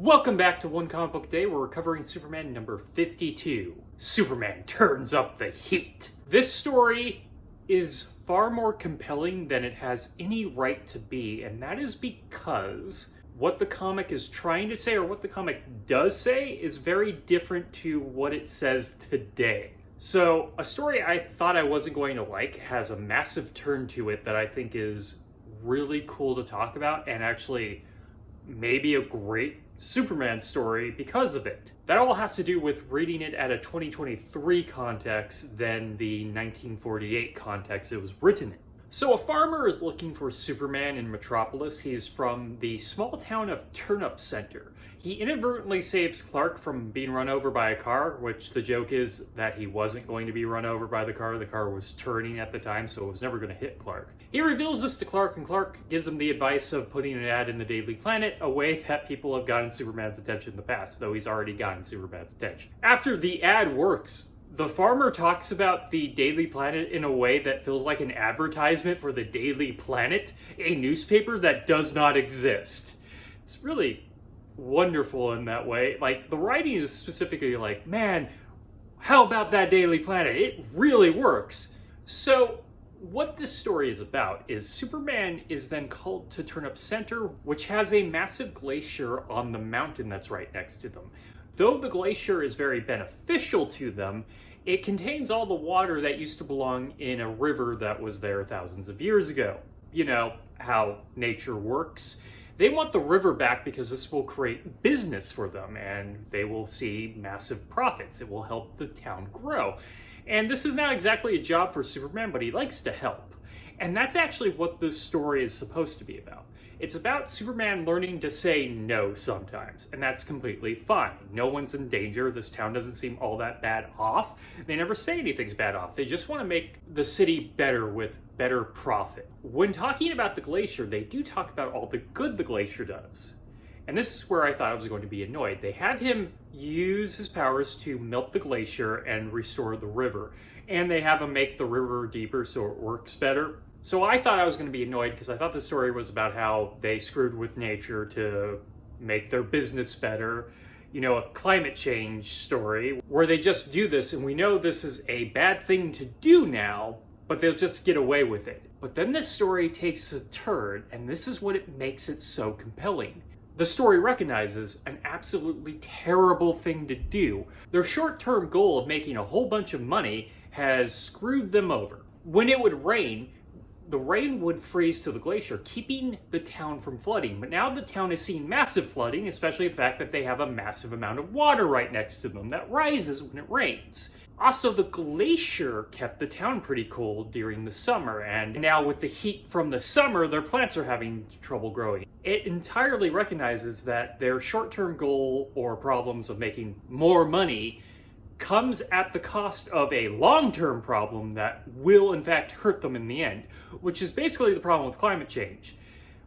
Welcome back to One Comic Book Day, where we're covering Superman number 52. Superman turns up the heat. This story is far more compelling than it has any right to be, and that is because what the comic is trying to say, or what the comic does say, is very different to what it says today. So, a story I thought I wasn't going to like has a massive turn to it that I think is really cool to talk about, and actually maybe a great Superman story because of it. That all has to do with reading it at a 2023 context than the 1948 context it was written in. So a farmer is looking for Superman in Metropolis. He is from the small town of Turnip Center. He inadvertently saves Clark from being run over by a car, which the joke is that he wasn't going to be run over by the car. The car was turning at the time, so it was never going to hit Clark. He reveals this to Clark, and Clark gives him the advice of putting an ad in the Daily Planet, a way that people have gotten Superman's attention in the past, though he's already gotten Superman's attention. After the ad works, the farmer talks about the Daily Planet in a way that feels like an advertisement for the Daily Planet, a newspaper that does not exist. It's really wonderful in that way. Like, the writing is specifically like, man, how about that Daily Planet? It really works. So, what this story is about is Superman is then called to Turnip Center, which has a massive glacier on the mountain that's right next to them. Though the glacier is very beneficial to them, it contains all the water that used to belong in a river that was there thousands of years ago. You know how nature works. They want the river back because this will create business for them and they will see massive profits. It will help the town grow. And this is not exactly a job for Superman, but he likes to help. And that's actually what this story is supposed to be about. It's about Superman learning to say no sometimes, and that's completely fine. No one's in danger. This town doesn't seem all that bad off. They never say anything's bad off. They just want to make the city better with better profit. When talking about the glacier, they do talk about all the good the glacier does. And this is where I thought I was going to be annoyed. They have him use his powers to melt the glacier and restore the river. And they have him make the river deeper so it works better. So I thought I was going to be annoyed because I thought the story was about how they screwed with nature to make their business better. You know, a climate change story where they just do this, and we know this is a bad thing to do now, but they'll just get away with it. But then this story takes a turn, and this is what it makes it so compelling. The story recognizes an absolutely terrible thing to do. Their short-term goal of making a whole bunch of money has screwed them over. When it would rain, the rain would freeze to the glacier, keeping the town from flooding. But now the town is seeing massive flooding, especially the fact that they have a massive amount of water right next to them that rises when it rains. Also, the glacier kept the town pretty cold during the summer, and now with the heat from the summer, their plants are having trouble growing. It entirely recognizes that their short-term goal or problems of making more money comes at the cost of a long-term problem that will in fact hurt them in the end, which is basically the problem with climate change.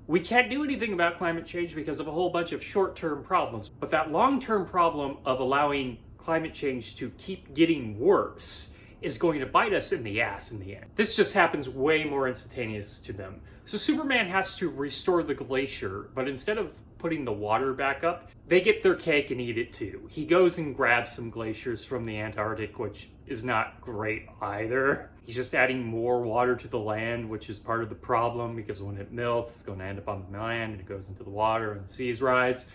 We can't do anything about climate change because of a whole bunch of short-term problems, but that long-term problem of allowing climate change to keep getting worse is going to bite us in the ass in the end. This just happens way more instantaneous to them. So Superman has to restore the glacier, but instead of putting the water back up, they get their cake and eat it too. He goes and grabs some glaciers from the Antarctic, which is not great either. He's just adding more water to the land, which is part of the problem because when it melts, it's going to end up on the land and it goes into the water and the seas rise.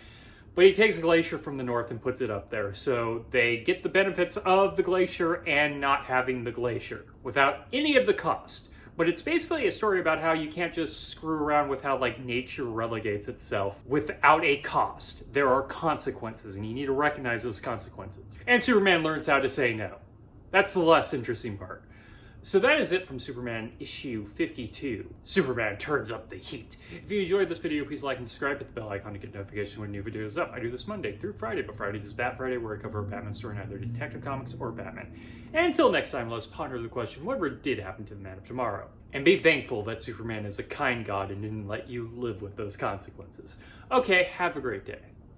But he takes a glacier from the north and puts it up there. So they get the benefits of the glacier and not having the glacier without any of the cost. But it's basically a story about how you can't just screw around with how like nature relegates itself without a cost. There are consequences and you need to recognize those consequences. And Superman learns how to say no. That's the less interesting part. So that is it from Superman issue 52. Superman turns up the heat. If you enjoyed this video, please like and subscribe. Hit the bell icon to get notifications when a new video is up. I do this Monday through Friday, but Fridays is Bat Friday, where I cover a Batman story in either Detective Comics or Batman. And until next time, let's ponder the question, whatever did happen to the man of tomorrow? And be thankful that Superman is a kind God and didn't let you live with those consequences. Okay, have a great day.